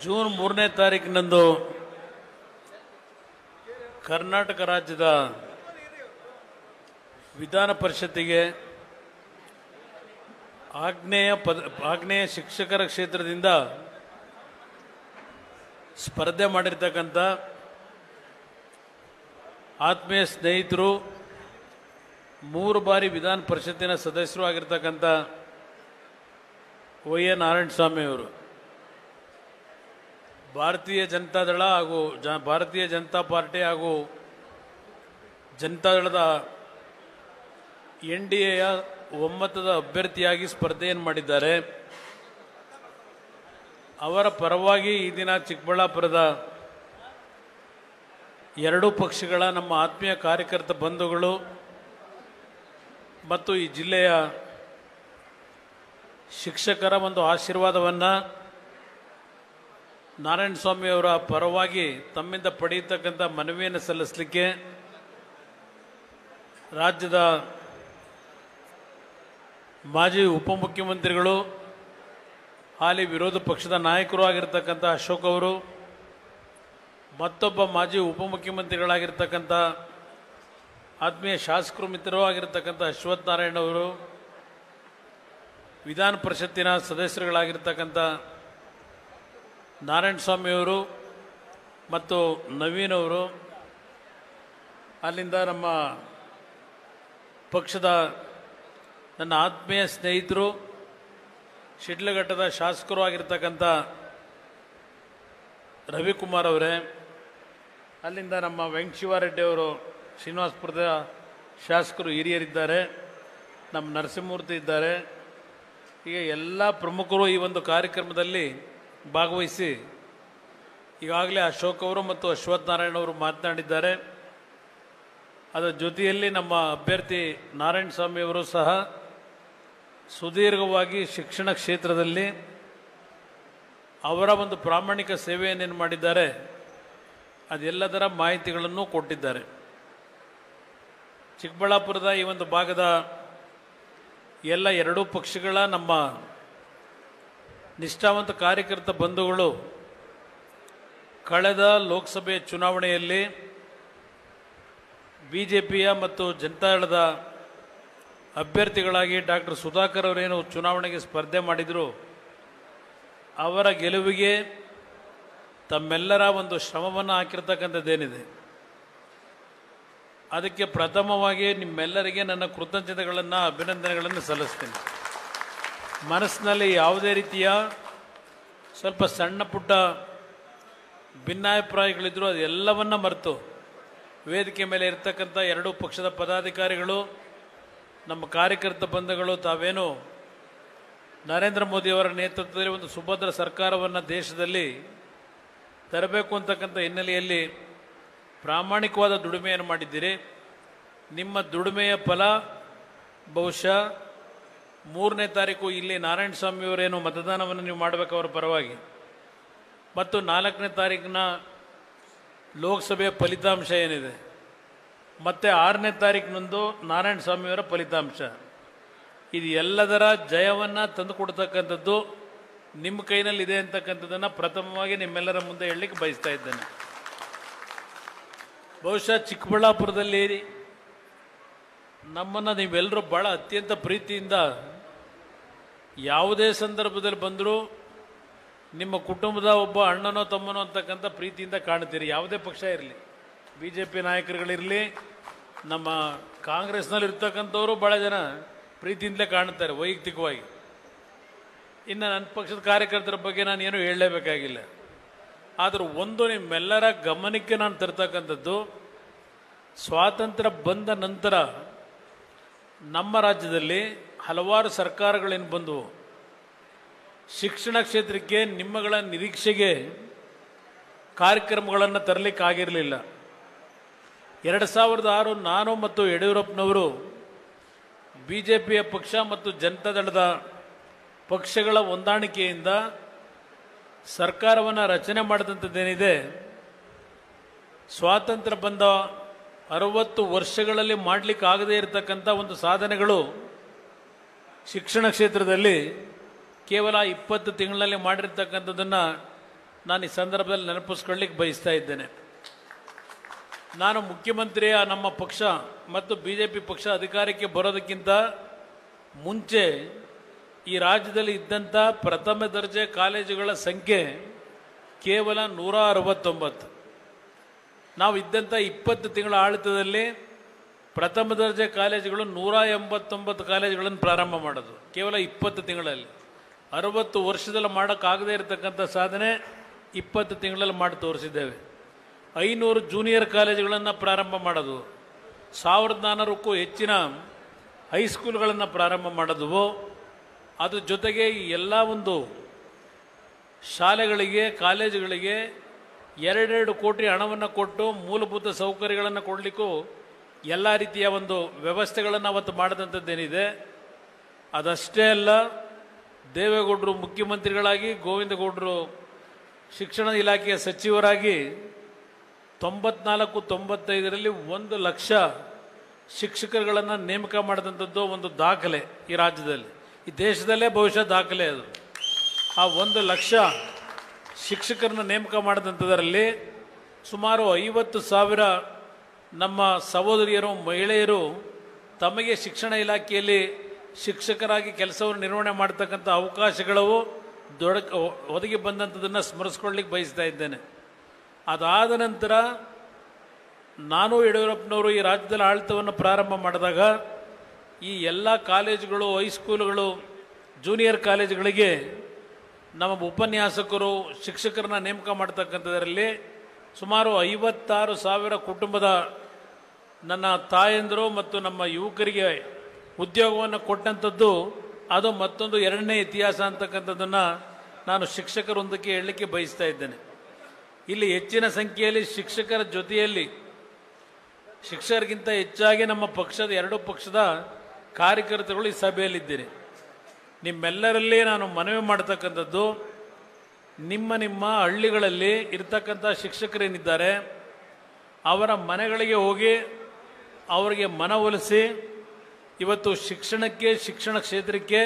June 3ನೇ ತಾರೀಕಿನಂದು ಕರ್ನಾಟಕ ರಾಜ್ಯದ ವಿಧಾನ ಪರಿಷತ್ತಿಗೆ ಆಗ್ನೇಯ ಶಿಕ್ಷಕರ ಕ್ಷೇತ್ರದಿಂದ ಸ್ಪರ್ಧೆ ಮಾಡಿರ್ತಕ್ಕಂಥ ಆತ್ಮೀಯ ಸ್ನೇಹಿತರು 3 ಬಾರಿ ವಿಧಾನ ಪರಿಷತ್ತಿನ ಸದಸ್ಯರು ಆಗಿರ್ತಕ್ಕಂಥ ವೈ ಎ ನಾರಾಯಣಸ್ವಾಮಿ ಅವರು ಭಾರತೀಯ ಜನತಾದಳ ಹಾಗೂ ಭಾರತೀಯ ಜನತಾ ಪಾರ್ಟಿ ಹಾಗೂ ಜನತಾದಳದ NDAಯ ಒಮ್ಮತದ ಅಭ್ಯರ್ಥಿಯಾಗಿ ಸ್ಪರ್ಧೆಯನ್ನು ಮಾಡಿದ್ದಾರೆ. ಅವರ ಪರವಾಗಿ ಈ ದಿನ ಚಿಕ್ಕಬಳ್ಳಾಪುರದ ಎರಡೂ ಪಕ್ಷಗಳ ನಮ್ಮ ಆತ್ಮೀಯ ಕಾರ್ಯಕರ್ತ ಬಂಧುಗಳು ಮತ್ತು ಈ ಜಿಲ್ಲೆಯ ಶಿಕ್ಷಕರ ಒಂದು ಆಶೀರ್ವಾದವನ್ನು ನಾರಾಯಣಸ್ವಾಮಿ ಅವರ ಪರವಾಗಿ ತಮ್ಮಿಂದ ಪಡೆಯತಕ್ಕಂಥ ಮನವಿಯನ್ನು ಸಲ್ಲಿಸಲಿಕ್ಕೆ ರಾಜ್ಯದ ಮಾಜಿ ಉಪಮುಖ್ಯಮಂತ್ರಿಗಳು ಹಾಲಿ ವಿರೋಧ ಪಕ್ಷದ ನಾಯಕರು ಆಗಿರ್ತಕ್ಕಂಥ ಅಶೋಕ್ ಅವರು, ಮತ್ತೊಬ್ಬ ಮಾಜಿ ಉಪಮುಖ್ಯಮಂತ್ರಿಗಳಾಗಿರ್ತಕ್ಕಂಥ ಆತ್ಮೀಯ ಶಾಸಕರು ಮಿತ್ರರು ಆಗಿರ್ತಕ್ಕಂಥ ಅಶ್ವಥ್ ನಾರಾಯಣ ಅವರು, ವಿಧಾನ ಪರಿಷತ್ತಿನ ಸದಸ್ಯರುಗಳಾಗಿರ್ತಕ್ಕಂಥ ನಾರಾಯಣಸ್ವಾಮಿ ಅವರು ಮತ್ತು ನವೀನ್ ಅವರು, ಅಲ್ಲಿಂದ ನಮ್ಮ ಪಕ್ಷದ ನನ್ನ ಆತ್ಮೀಯ ಸ್ನೇಹಿತರು ಶಿಡ್ಲಘಟ್ಟದ ಶಾಸಕರು ಆಗಿರ್ತಕ್ಕಂಥ ರವಿಕುಮಾರ್ ಅವರೇ, ಅಲ್ಲಿಂದ ನಮ್ಮ ವೆಂಕಟಶಿವಾರೆಡ್ಡಿ ಅವರು ಶ್ರೀನಿವಾಸಪುರದ ಶಾಸಕರು ಹಿರಿಯರಿದ್ದಾರೆ, ನಮ್ಮ ನರಸಿಂಹಮೂರ್ತಿ ಇದ್ದಾರೆ. ಈಗ ಎಲ್ಲ ಪ್ರಮುಖರು ಈ ಒಂದು ಕಾರ್ಯಕ್ರಮದಲ್ಲಿ ಭಾಗವಹಿಸಿ ಈಗಾಗಲೇ ಅಶೋಕ್ ಅವರು ಮತ್ತು ಅಶ್ವಥ್ ನಾರಾಯಣ ಅವರು ಮಾತನಾಡಿದ್ದಾರೆ. ಅದರ ಜೊತೆಯಲ್ಲಿ ನಮ್ಮ ಅಭ್ಯರ್ಥಿ ನಾರಾಯಣಸ್ವಾಮಿ ಅವರು ಸಹ ಸುದೀರ್ಘವಾಗಿ ಶಿಕ್ಷಣ ಕ್ಷೇತ್ರದಲ್ಲಿ ಅವರ ಒಂದು ಪ್ರಾಮಾಣಿಕ ಸೇವೆಯನ್ನೇನು ಮಾಡಿದ್ದಾರೆ ಅದೆಲ್ಲದರ ಮಾಹಿತಿಗಳನ್ನು ಕೊಟ್ಟಿದ್ದಾರೆ. ಚಿಕ್ಕಬಳ್ಳಾಪುರದ ಈ ಒಂದು ಭಾಗದ ಎಲ್ಲ ಎರಡೂ ಪಕ್ಷಗಳ ನಮ್ಮ ನಿಷ್ಠಾವಂತ ಕಾರ್ಯಕರ್ತ ಬಂಧುಗಳು ಕಳೆದ ಲೋಕಸಭೆ ಚುನಾವಣೆಯಲ್ಲಿ BJPಯ ಮತ್ತು ಜನತಾದಳದ ಅಭ್ಯರ್ಥಿಗಳಾಗಿ ಡಾಕ್ಟರ್ ಸುಧಾಕರ್ ಅವರೇನು ಚುನಾವಣೆಗೆ ಸ್ಪರ್ಧೆ ಮಾಡಿದರು, ಅವರ ಗೆಲುವಿಗೆ ತಮ್ಮೆಲ್ಲರ ಒಂದು ಶ್ರಮವನ್ನು ಹಾಕಿರ್ತಕ್ಕಂಥದ್ದೇನಿದೆ ಅದಕ್ಕೆ ಪ್ರಥಮವಾಗಿ ನಿಮ್ಮೆಲ್ಲರಿಗೆ ನನ್ನ ಕೃತಜ್ಞತೆಗಳನ್ನು ಅಭಿನಂದನೆಗಳನ್ನು ಸಲ್ಲಿಸ್ತೀನಿ. ಮನಸ್ಸಿನಲ್ಲಿ ಯಾವುದೇ ರೀತಿಯ ಸ್ವಲ್ಪ ಸಣ್ಣ ಪುಟ್ಟ ಭಿನ್ನಾಭಿಪ್ರಾಯಗಳಿದ್ದರೂ ಅದೆಲ್ಲವನ್ನ ಮರೆತು ವೇದಿಕೆ ಮೇಲೆ ಇರ್ತಕ್ಕಂಥ ಎರಡೂ ಪಕ್ಷದ ಪದಾಧಿಕಾರಿಗಳು, ನಮ್ಮ ಕಾರ್ಯಕರ್ತ ಬಂಧುಗಳು ತಾವೇನು ನರೇಂದ್ರ ಮೋದಿಯವರ ನೇತೃತ್ವದಲ್ಲಿ ಒಂದು ಸುಭದ್ರ ಸರ್ಕಾರವನ್ನು ದೇಶದಲ್ಲಿ ತರಬೇಕು ಅಂತಕ್ಕಂಥ ಹಿನ್ನೆಲೆಯಲ್ಲಿ ಪ್ರಾಮಾಣಿಕವಾದ ದುಡಿಮೆಯನ್ನು ಮಾಡಿದ್ದೀರಿ. ನಿಮ್ಮ ದುಡಿಮೆಯ ಫಲ ಬಹುಶಃ 3ನೇ ತಾರೀಕು ಇಲ್ಲಿ ನಾರಾಯಣಸ್ವಾಮಿಯವರೇನು ಮತದಾನವನ್ನು ನೀವು ಮಾಡಬೇಕು ಅವರ ಪರವಾಗಿ, ಮತ್ತು 4ನೇ ತಾರೀಕಿನ ಲೋಕಸಭೆಯ ಫಲಿತಾಂಶ ಏನಿದೆ, ಮತ್ತು 6ನೇ ತಾರೀಕಿನಂದು ನಾರಾಯಣಸ್ವಾಮಿಯವರ ಫಲಿತಾಂಶ, ಇದು ಎಲ್ಲದರ ಜಯವನ್ನು ತಂದುಕೊಡ್ತಕ್ಕಂಥದ್ದು ನಿಮ್ಮ ಕೈನಲ್ಲಿದೆ ಅಂತಕ್ಕಂಥದ್ದನ್ನು ಪ್ರಥಮವಾಗಿ ನಿಮ್ಮೆಲ್ಲರ ಮುಂದೆ ಹೇಳಲಿಕ್ಕೆ ಬಯಸ್ತಾ ಇದ್ದೇನೆ. ಬಹುಶಃ ಚಿಕ್ಕಬಳ್ಳಾಪುರದಲ್ಲಿ ನಮ್ಮನ್ನು ನೀವೆಲ್ಲರೂ ಭಾಳ ಅತ್ಯಂತ ಪ್ರೀತಿಯಿಂದ ಯಾವುದೇ ಸಂದರ್ಭದಲ್ಲಿ ಬಂದರೂ ನಿಮ್ಮ ಕುಟುಂಬದ ಒಬ್ಬ ಅಣ್ಣನೋ ತಮ್ಮನೋ ಅಂತಕ್ಕಂಥ ಪ್ರೀತಿಯಿಂದ ಕಾಣ್ತೀರಿ. ಯಾವುದೇ ಪಕ್ಷ ಇರಲಿ, BJP ನಾಯಕರುಗಳಿರಲಿ, ನಮ್ಮ ಕಾಂಗ್ರೆಸ್ನಲ್ಲಿ ಇರ್ತಕ್ಕಂಥವರು ಭಾಳ ಜನ ಪ್ರೀತಿಯಿಂದಲೇ ಕಾಣ್ತಾರೆ ವೈಯಕ್ತಿಕವಾಗಿ. ಇನ್ನು ನನ್ನ ಪಕ್ಷದ ಕಾರ್ಯಕರ್ತರ ಬಗ್ಗೆ ನಾನು ಏನೂ ಹೇಳಲೇಬೇಕಾಗಿಲ್ಲ. ಆದರೂ ಒಂದು ನಿಮ್ಮೆಲ್ಲರ ಗಮನಕ್ಕೆ ನಾನು ತರ್ತಕ್ಕಂಥದ್ದು, ಸ್ವಾತಂತ್ರ್ಯ ಬಂದ ನಂತರ ನಮ್ಮ ರಾಜ್ಯದಲ್ಲಿ ಹಲವಾರು ಸರ್ಕಾರಗಳೇನು ಬಂದವು, ಶಿಕ್ಷಣ ಕ್ಷೇತ್ರಕ್ಕೆ ನಿಮ್ಮಗಳ ನಿರೀಕ್ಷೆಗೆ ಕಾರ್ಯಕ್ರಮಗಳನ್ನು ತರಲಿಕ್ಕಾಗಿರಲಿಲ್ಲ. 2006 ನಾನು ಮತ್ತು ಯಡಿಯೂರಪ್ಪನವರು BJPಯ ಪಕ್ಷ ಮತ್ತು ಜನತಾದಳದ ಪಕ್ಷಗಳ ಹೊಂದಾಣಿಕೆಯಿಂದ ಸರ್ಕಾರವನ್ನು ರಚನೆ ಮಾಡಿದಂಥದ್ದೇನಿದೆ, ಸ್ವಾತಂತ್ರ್ಯ ಬಂದ 60 ವರ್ಷಗಳಲ್ಲಿ ಮಾಡಲಿಕ್ಕಾಗದೇ ಇರತಕ್ಕಂಥ ಒಂದು ಸಾಧನೆಗಳು ಶಿಕ್ಷಣ ಕ್ಷೇತ್ರದಲ್ಲಿ ಕೇವಲ 20 ತಿಂಗಳಲ್ಲಿ ಮಾಡಿರ್ತಕ್ಕಂಥದ್ದನ್ನು ನಾನು ಈ ಸಂದರ್ಭದಲ್ಲಿ ನೆನಪಿಸ್ಕೊಳ್ಳಿಕ್ಕೆ ಬಯಸ್ತಾ ಇದ್ದೇನೆ. ನಾನು ಮುಖ್ಯಮಂತ್ರಿಯ ನಮ್ಮ ಪಕ್ಷ ಮತ್ತು BJP ಪಕ್ಷ ಅಧಿಕಾರಕ್ಕೆ ಬರೋದಕ್ಕಿಂತ ಮುಂಚೆ ಈ ರಾಜ್ಯದಲ್ಲಿ ಇದ್ದಂಥ ಪ್ರಥಮ ದರ್ಜೆ ಕಾಲೇಜುಗಳ ಸಂಖ್ಯೆ ಕೇವಲ 169. ನಾವು ಇದ್ದಂಥ 20 ತಿಂಗಳ ಆಡಳಿತದಲ್ಲಿ ಪ್ರಥಮ ದರ್ಜೆ ಕಾಲೇಜುಗಳು 189 ಕಾಲೇಜುಗಳನ್ನು ಪ್ರಾರಂಭ ಮಾಡೋದು ಕೇವಲ 20 ತಿಂಗಳಲ್ಲಿ. 60 ವರ್ಷದಲ್ಲಿ ಮಾಡೋಕ್ಕಾಗದೇ ಇರತಕ್ಕಂಥ ಸಾಧನೆ 20 ತಿಂಗಳಲ್ಲಿ ಮಾಡಿ ತೋರಿಸಿದ್ದೇವೆ. 500 ಜೂನಿಯರ್ ಕಾಲೇಜುಗಳನ್ನು ಪ್ರಾರಂಭ ಮಾಡೋದು, 1400ಕ್ಕೂ ಹೆಚ್ಚಿನ ಹೈಸ್ಕೂಲ್ಗಳನ್ನು ಪ್ರಾರಂಭ ಮಾಡೋದು. ಅದ್ರ ಜೊತೆಗೆ ಈ ಎಲ್ಲ ಒಂದು ಶಾಲೆಗಳಿಗೆ ಕಾಲೇಜುಗಳಿಗೆ 2 ಕೋಟಿ ಹಣವನ್ನು ಕೊಟ್ಟು ಮೂಲಭೂತ ಸೌಕರ್ಯಗಳನ್ನು ಕೊಡಲಿಕ್ಕೂ ಎಲ್ಲ ರೀತಿಯ ಒಂದು ವ್ಯವಸ್ಥೆಗಳನ್ನು ಅವತ್ತು ಮಾಡಿದಂಥದ್ದೇನಿದೆ. ಅದಷ್ಟೇ ಅಲ್ಲ, ದೇವೇಗೌಡರು ಮುಖ್ಯಮಂತ್ರಿಗಳಾಗಿ, ಗೋವಿಂದ ಗೌಡರು ಶಿಕ್ಷಣ ಇಲಾಖೆಯ ಸಚಿವರಾಗಿ 94-95ರಲ್ಲಿ 1 ಲಕ್ಷ ಶಿಕ್ಷಕರುಗಳನ್ನು ನೇಮಕ ಮಾಡಿದಂಥದ್ದು ಒಂದು ದಾಖಲೆ ಈ ರಾಜ್ಯದಲ್ಲಿ, ಈ ದೇಶದಲ್ಲೇ ಬಹುಶಃ ದಾಖಲೆ ಅದು. ಆ 1 ಲಕ್ಷ ಶಿಕ್ಷಕರನ್ನ ನೇಮಕ ಮಾಡಿದಂಥದರಲ್ಲಿ ಸುಮಾರು 50,000 ನಮ್ಮ ಸಹೋದರಿಯರು ಮಹಿಳೆಯರು ತಮಗೆ ಶಿಕ್ಷಣ ಇಲಾಖೆಯಲ್ಲಿ ಶಿಕ್ಷಕರಾಗಿ ಕೆಲಸವನ್ನು ನಿರ್ವಹಣೆ ಮಾಡ್ತಕ್ಕಂಥ ಅವಕಾಶಗಳು ಒದಗಿ ಬಂದಂಥದ್ದನ್ನು ಸ್ಮರಿಸ್ಕೊಳ್ಳಿಕ್ಕೆ ಬಯಸ್ತಾ ಇದ್ದೇನೆ. ಅದಾದ ನಂತರ ನಾನು ಯಡಿಯೂರಪ್ಪನವರು ಈ ರಾಜ್ಯದಲ್ಲಿ ಆಡಳಿತವನ್ನು ಪ್ರಾರಂಭ ಮಾಡಿದಾಗ ಈ ಎಲ್ಲ ಕಾಲೇಜುಗಳು, ಹೈಸ್ಕೂಲುಗಳು, ಜೂನಿಯರ್ ಕಾಲೇಜುಗಳಿಗೆ ನಮ್ಮ ಉಪನ್ಯಾಸಕರು ಶಿಕ್ಷಕರನ್ನ ನೇಮಕ ಮಾಡ್ತಕ್ಕಂಥದ್ರಲ್ಲಿ ಸುಮಾರು 56,000 ಕುಟುಂಬದ ನನ್ನ ತಾಯಂದಿರು ಮತ್ತು ನಮ್ಮ ಯುವಕರಿಗೆ ಉದ್ಯೋಗವನ್ನು ಕೊಟ್ಟಂಥದ್ದು ಅದು ಮತ್ತೊಂದು 2ನೇ ಇತಿಹಾಸ ಅಂತಕ್ಕಂಥದ್ದನ್ನು ನಾನು ಶಿಕ್ಷಕರೊಂದಕ್ಕೆ ಹೇಳಲಿಕ್ಕೆ ಬಯಸ್ತಾ ಇದ್ದೇನೆ. ಇಲ್ಲಿ ಹೆಚ್ಚಿನ ಸಂಖ್ಯೆಯಲ್ಲಿ ಶಿಕ್ಷಕರ ಜೊತೆಯಲ್ಲಿ ಶಿಕ್ಷಕರಿಗಿಂತ ಹೆಚ್ಚಾಗಿ ನಮ್ಮ ಪಕ್ಷದ 2 ಪಕ್ಷದ ಕಾರ್ಯಕರ್ತರುಗಳು ಈ ಸಭೆಯಲ್ಲಿದ್ದೀರಿ. ನಿಮ್ಮೆಲ್ಲರಲ್ಲಿ ನಾನು ಮನವಿ ಮಾಡ್ತಕ್ಕಂಥದ್ದು, ನಿಮ್ಮ ಹಳ್ಳಿಗಳಲ್ಲಿ ಇರ್ತಕ್ಕಂಥ ಶಿಕ್ಷಕರೇನಿದ್ದಾರೆ ಅವರ ಮನೆಗಳಿಗೆ ಹೋಗಿ ಅವರಿಗೆ ಮನವೊಲಿಸಿ ಇವತ್ತು ಶಿಕ್ಷಣಕ್ಕೆ, ಶಿಕ್ಷಣ ಕ್ಷೇತ್ರಕ್ಕೆ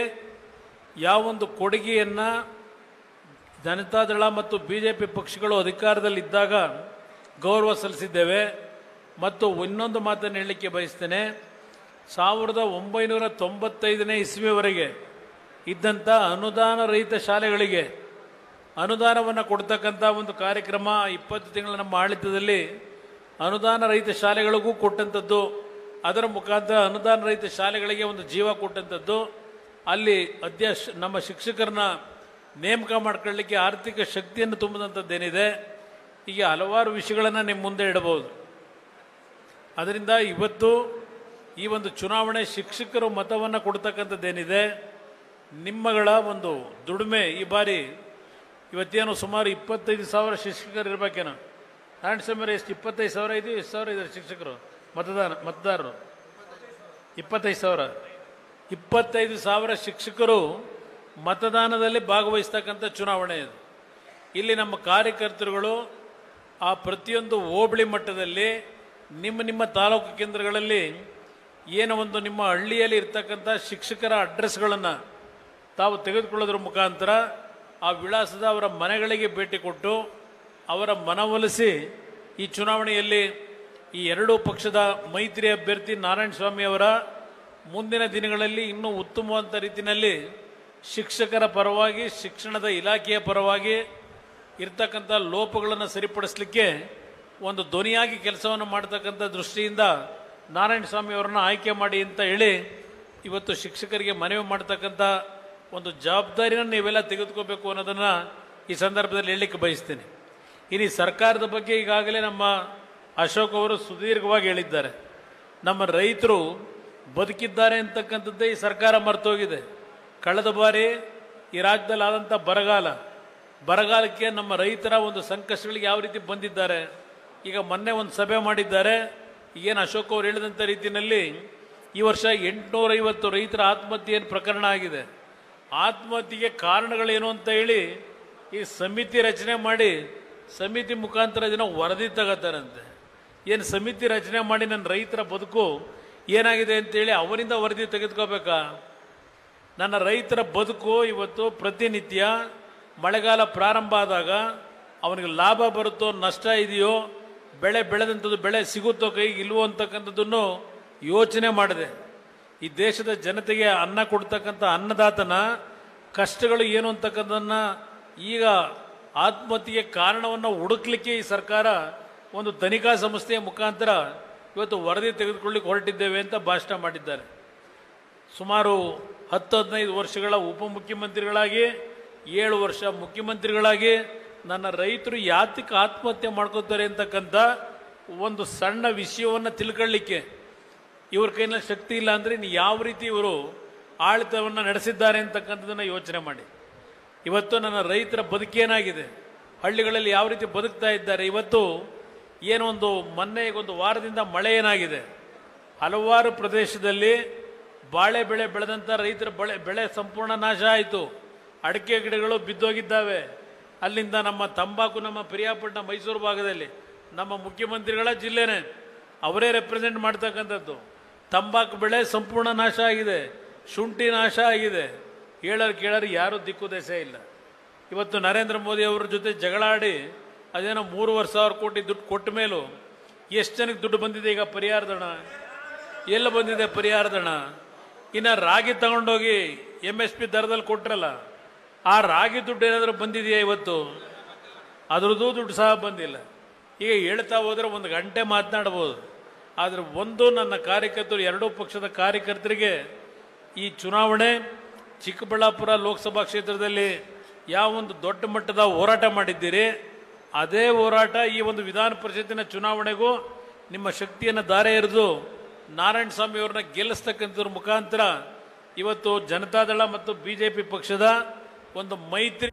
ಯಾವೊಂದು ಕೊಡುಗೆಯನ್ನು ಜನತಾದಳ ಮತ್ತು BJP ಪಕ್ಷಗಳು ಅಧಿಕಾರದಲ್ಲಿದ್ದಾಗ ಗೌರವ ಸಲ್ಲಿಸಿದ್ದೇವೆ. ಮತ್ತು ಇನ್ನೊಂದು ಮಾತನ್ನು ಹೇಳಲಿಕ್ಕೆ ಬಯಸ್ತೇನೆ, 1995ನೇ ಇಸ್ವಿಯವರೆಗೆ ಇದ್ದಂಥ ಅನುದಾನ ರಹಿತ ಶಾಲೆಗಳಿಗೆ ಅನುದಾನವನ್ನು ಕೊಡ್ತಕ್ಕಂಥ ಒಂದು ಕಾರ್ಯಕ್ರಮ 20 ತಿಂಗಳ ನಮ್ಮ ಆಡಳಿತದಲ್ಲಿ ಅನುದಾನ ರಹಿತ ಶಾಲೆಗಳಿಗೂ ಕೊಟ್ಟಂಥದ್ದು, ಅದರ ಮುಖಾಂತರ ಅನುದಾನ ರಹಿತ ಶಾಲೆಗಳಿಗೆ ಒಂದು ಜೀವ ಕೊಟ್ಟಂಥದ್ದು, ಅಲ್ಲಿ ನಮ್ಮ ಶಿಕ್ಷಕರನ್ನ ನೇಮಕ ಮಾಡ್ಕೊಳ್ಳಿಕ್ಕೆ ಆರ್ಥಿಕ ಶಕ್ತಿಯನ್ನು ತುಂಬಿದಂಥದ್ದೇನಿದೆ, ಹೀಗೆ ಹಲವಾರು ವಿಷಯಗಳನ್ನು ನಿಮ್ಮ ಮುಂದೆ ಇಡಬಹುದು. ಅದರಿಂದ ಇವತ್ತು ಈ ಒಂದು ಚುನಾವಣೆ ಶಿಕ್ಷಕರು ಮತವನ್ನು ಕೊಡ್ತಕ್ಕಂಥದ್ದೇನಿದೆ, ನಿಮ್ಮಗಳ ಒಂದು ದುಡಿಮೆ ಈ ಬಾರಿ ಇವತ್ತೇನು ಸುಮಾರು 25,000 ಶಿಕ್ಷಕರು ಇರಬೇಕೇನೋ. ನಾರಾಯಣ ಸ್ವಾಮಿ ಎಷ್ಟು 25,000 ಇದೆ, ಎಷ್ಟು ಸಾವಿರ ಇದ್ದಾರೆ ಶಿಕ್ಷಕರು ಮತದಾರರು? 25,000 ಶಿಕ್ಷಕರು ಮತದಾನದಲ್ಲಿ ಭಾಗವಹಿಸ್ತಕ್ಕಂಥ ಚುನಾವಣೆ ಇದು. ಇಲ್ಲಿ ನಮ್ಮ ಕಾರ್ಯಕರ್ತರುಗಳು ಆ ಪ್ರತಿಯೊಂದು ಹೋಬಳಿ ಮಟ್ಟದಲ್ಲಿ ನಿಮ್ಮ ತಾಲೂಕು ಕೇಂದ್ರಗಳಲ್ಲಿ ಏನೋ ಒಂದು ನಿಮ್ಮ ಹಳ್ಳಿಯಲ್ಲಿ ಇರ್ತಕ್ಕಂಥ ಶಿಕ್ಷಕರ ಅಡ್ರೆಸ್ಗಳನ್ನು ತಾವು ತೆಗೆದುಕೊಳ್ಳೋದ್ರ ಮುಖಾಂತರ ಆ ವಿಳಾಸದ ಅವರ ಮನೆಗಳಿಗೆ ಭೇಟಿ ಕೊಟ್ಟು ಅವರ ಮನವೊಲಿಸಿ ಈ ಚುನಾವಣೆಯಲ್ಲಿ ಈ 2 ಪಕ್ಷದ ಮೈತ್ರಿ ಅಭ್ಯರ್ಥಿ ನಾರಾಯಣ ಸ್ವಾಮಿ ಅವರ ಮುಂದಿನ ದಿನಗಳಲ್ಲಿ ಇನ್ನೂ ಉತ್ತಮವಾದ ರೀತಿಯಲ್ಲಿ ಶಿಕ್ಷಕರ ಪರವಾಗಿ, ಶಿಕ್ಷಣದ ಇಲಾಖೆಯ ಪರವಾಗಿ ಇರ್ತಕ್ಕಂಥ ಲೋಪಗಳನ್ನು ಸರಿಪಡಿಸಲಿಕ್ಕೆ ಒಂದು ಧ್ವನಿಯಾಗಿ ಕೆಲಸವನ್ನು ಮಾಡ್ತಕ್ಕಂಥ ದೃಷ್ಟಿಯಿಂದ ನಾರಾಯಣ ಸ್ವಾಮಿ ಅವರನ್ನು ಆಯ್ಕೆ ಮಾಡಿ ಅಂತ ಹೇಳಿ ಇವತ್ತು ಶಿಕ್ಷಕರಿಗೆ ಮನವಿ ಮಾಡ್ತಕ್ಕಂಥ ಒಂದು ಜವಾಬ್ದಾರಿನ ನೀವೆಲ್ಲ ತೆಗೆದುಕೋಬೇಕು ಅನ್ನೋದನ್ನು ಈ ಸಂದರ್ಭದಲ್ಲಿ ಹೇಳಲಿಕ್ಕೆ ಬಯಸ್ತೀನಿ. ಇನ್ನು ಸರ್ಕಾರದ ಬಗ್ಗೆ ಈಗಾಗಲೇ ನಮ್ಮ ಅಶೋಕ್ ಅವರು ಸುದೀರ್ಘವಾಗಿ ಹೇಳಿದ್ದಾರೆ. ನಮ್ಮ ರೈತರು ಬದುಕಿದ್ದಾರೆ ಅಂತಕ್ಕಂಥದ್ದೇ ಈ ಸರ್ಕಾರ ಮರ್ತೋಗಿದೆ. ಕಳೆದ ಬಾರಿ ಈ ರಾಜ್ಯದಲ್ಲಿ ಆದಂಥ ಬರಗಾಲಕ್ಕೆ ನಮ್ಮ ರೈತರ ಒಂದು ಸಂಕಷ್ಟಗಳಿಗೆ ಯಾವ ರೀತಿ ಬಂದಿದ್ದಾರೆ. ಈಗ ಮೊನ್ನೆ ಒಂದು ಸಭೆ ಮಾಡಿದ್ದಾರೆ. ಏನು ಅಶೋಕ್ ಅವರು ಹೇಳಿದಂಥ ರೀತಿಯಲ್ಲಿ ಈ ವರ್ಷ 850 ರೈತರ ಆತ್ಮಹತ್ಯೆ ಪ್ರಕರಣ ಆಗಿದೆ. ಆತ್ಮಹತ್ಯೆಗೆ ಕಾರಣಗಳೇನು ಅಂತ ಹೇಳಿ ಈ ಸಮಿತಿ ರಚನೆ ಮಾಡಿ ಸಮಿತಿ ಮುಖಾಂತರ ಜನ ವರದಿ ತಗೋತಾರಂತೆ. ಏನು ಸಮಿತಿ ರಚನೆ ಮಾಡಿ ನನ್ನ ರೈತರ ಬದುಕು ಏನಾಗಿದೆ ಅಂತೇಳಿ ಅವರಿಂದ ವರದಿ ತೆಗೆದುಕೋಬೇಕಾ? ನನ್ನ ರೈತರ ಬದುಕು ಇವತ್ತು ಪ್ರತಿನಿತ್ಯ ಮಳೆಗಾಲ ಪ್ರಾರಂಭ ಆದಾಗ ಅವನಿಗೆ ಲಾಭ ಬರುತ್ತೋ ನಷ್ಟ ಇದೆಯೋ, ಬೆಳೆ ಬೆಳೆದಂಥದ್ದು ಬೆಳೆ ಸಿಗುತ್ತೋ ಕೈಗೆ ಇಲ್ವೋ ಅಂತಕ್ಕಂಥದ್ದನ್ನು ಯೋಚನೆ ಮಾಡಿದೆ. ಈ ದೇಶದ ಜನತೆಗೆ ಅನ್ನ ಕೊಡ್ತಕ್ಕಂಥ ಅನ್ನದಾತನ ಕಷ್ಟಗಳು ಏನು ಅಂತಕ್ಕಂಥದ್ದನ್ನು ಈಗ ಆತ್ಮಹತ್ಯೆಗೆ ಕಾರಣವನ್ನು ಹುಡುಕ್ಲಿಕ್ಕೆ ಈ ಸರ್ಕಾರ ಒಂದು ತನಿಖಾ ಸಂಸ್ಥೆಯ ಮುಖಾಂತರ ಇವತ್ತು ವರದಿ ತೆಗೆದುಕೊಳ್ಳಿಕ್ಕೆ ಹೊರಟಿದ್ದೇವೆ ಅಂತ ಭಾಷಣ ಮಾಡಿದ್ದಾರೆ. ಸುಮಾರು 10-15 ವರ್ಷಗಳ ಉಪಮುಖ್ಯಮಂತ್ರಿಗಳಾಗಿ 7 ವರ್ಷ ಮುಖ್ಯಮಂತ್ರಿಗಳಾಗಿ ನನ್ನ ರೈತರು ಯಾತಕ್ಕೆ ಆತ್ಮಹತ್ಯೆ ಮಾಡ್ಕೋತಾರೆ ಅಂತಕ್ಕಂಥ ಒಂದು ಸಣ್ಣ ವಿಷಯವನ್ನು ತಿಳ್ಕೊಳ್ಳಿಕ್ಕೆ ಇವ್ರ ಕೈನಲ್ಲಿ ಶಕ್ತಿ ಇಲ್ಲ ಅಂದರೆ ಇನ್ನು ಯಾವ ರೀತಿ ಇವರು ಆಡಳಿತವನ್ನು ನಡೆಸಿದ್ದಾರೆ ಅಂತಕ್ಕಂಥದ್ದನ್ನು ಯೋಚನೆ ಮಾಡಿ. ಇವತ್ತು ನನ್ನ ರೈತರ ಬದುಕೇನಾಗಿದೆ, ಹಳ್ಳಿಗಳಲ್ಲಿ ಯಾವ ರೀತಿ ಬದುಕ್ತಾ ಇದ್ದಾರೆ. ಇವತ್ತು ಏನೊಂದು ಮೊನ್ನೆ ಒಂದು ವಾರದಿಂದ ಮಳೆ ಏನಾಗಿದೆ, ಹಲವಾರು ಪ್ರದೇಶದಲ್ಲಿ ಬಾಳೆ ಬೆಳೆ ಬೆಳೆದಂಥ ರೈತರ ಬೆಳೆ ಸಂಪೂರ್ಣ ನಾಶ ಆಯಿತು. ಅಡಿಕೆ ಗಿಡಗಳು ಬಿದ್ದೋಗಿದ್ದಾವೆ. ಅಲ್ಲಿಂದ ನಮ್ಮ ತಂಬಾಕು, ನಮ್ಮ ಪಿರಿಯಾಪಟ್ಟಣ ಮೈಸೂರು ಭಾಗದಲ್ಲಿ ನಮ್ಮ ಮುಖ್ಯಮಂತ್ರಿಗಳ ಜಿಲ್ಲೆನೇ, ಅವರೇ ರೆಪ್ರೆಸೆಂಟ್ ಮಾಡ್ತಕ್ಕಂಥದ್ದು. ತಂಬಾಕು ಬೆಳೆ ಸಂಪೂರ್ಣ ನಾಶ ಆಗಿದೆ, ಶುಂಠಿ ನಾಶ ಆಗಿದೆ. ಕೇಳರು ಯಾರೂ ದಿಕ್ಕು ದೆಸೆ ಇಲ್ಲ. ಇವತ್ತು ನರೇಂದ್ರ ಮೋದಿ ಅವರ ಜೊತೆ ಜಗಳಾಡಿ ಅದೇನೋ 3,500 ಕೋಟಿ ದುಡ್ಡು ಕೊಟ್ಟ ಮೇಲೂ ಎಷ್ಟು ಜನಕ್ಕೆ ದುಡ್ಡು ಬಂದಿದೆ ಈಗ ಪರಿಹಾರದಣ? ಎಲ್ಲ ಬಂದಿದೆ ಪರಿಹಾರದಣ? ಇನ್ನು ರಾಗಿ ತಗೊಂಡೋಗಿ MSP ದರದಲ್ಲಿ ಕೊಟ್ರಲ್ಲ, ಆ ರಾಗಿ ದುಡ್ಡು ಏನಾದರೂ ಬಂದಿದೆಯಾ ಇವತ್ತು? ಅದರದ್ದು ದುಡ್ಡು ಸಹ ಬಂದಿಲ್ಲ. ಈಗ ಹೇಳ್ತಾ ಹೋದರೆ 1 ಗಂಟೆ ಮಾತನಾಡ್ಬೋದು. ಆದರೆ ಒಂದು ನನ್ನ ಕಾರ್ಯಕರ್ತರು, ಎರಡೂ ಪಕ್ಷದ ಕಾರ್ಯಕರ್ತರಿಗೆ ಈ ಚುನಾವಣೆ ಚಿಕ್ಕಬಳ್ಳಾಪುರ ಲೋಕಸಭಾ ಕ್ಷೇತ್ರದಲ್ಲಿ ಯಾವ ಒಂದು ದೊಡ್ಡ ಮಟ್ಟದ ಹೋರಾಟ ಮಾಡಿದ್ದೀರಿ, ಅದೇ ಹೋರಾಟ ಈ ಒಂದು ವಿಧಾನ ಪರಿಷತ್ತಿನ ಚುನಾವಣೆಗೂ ನಿಮ್ಮ ಶಕ್ತಿಯನ್ನು ಧಾರೆ ಎರೆದು ನಾರಾಯಣ ಸ್ವಾಮಿ ಅವ್ರನ್ನ ಗೆಲ್ಲಿಸ್ತಕ್ಕಂಥದ್ರ ಮುಖಾಂತರ ಇವತ್ತು ಜನತಾದಳ ಮತ್ತು BJP ಪಕ್ಷದ ಒಂದು ಮೈತ್ರಿ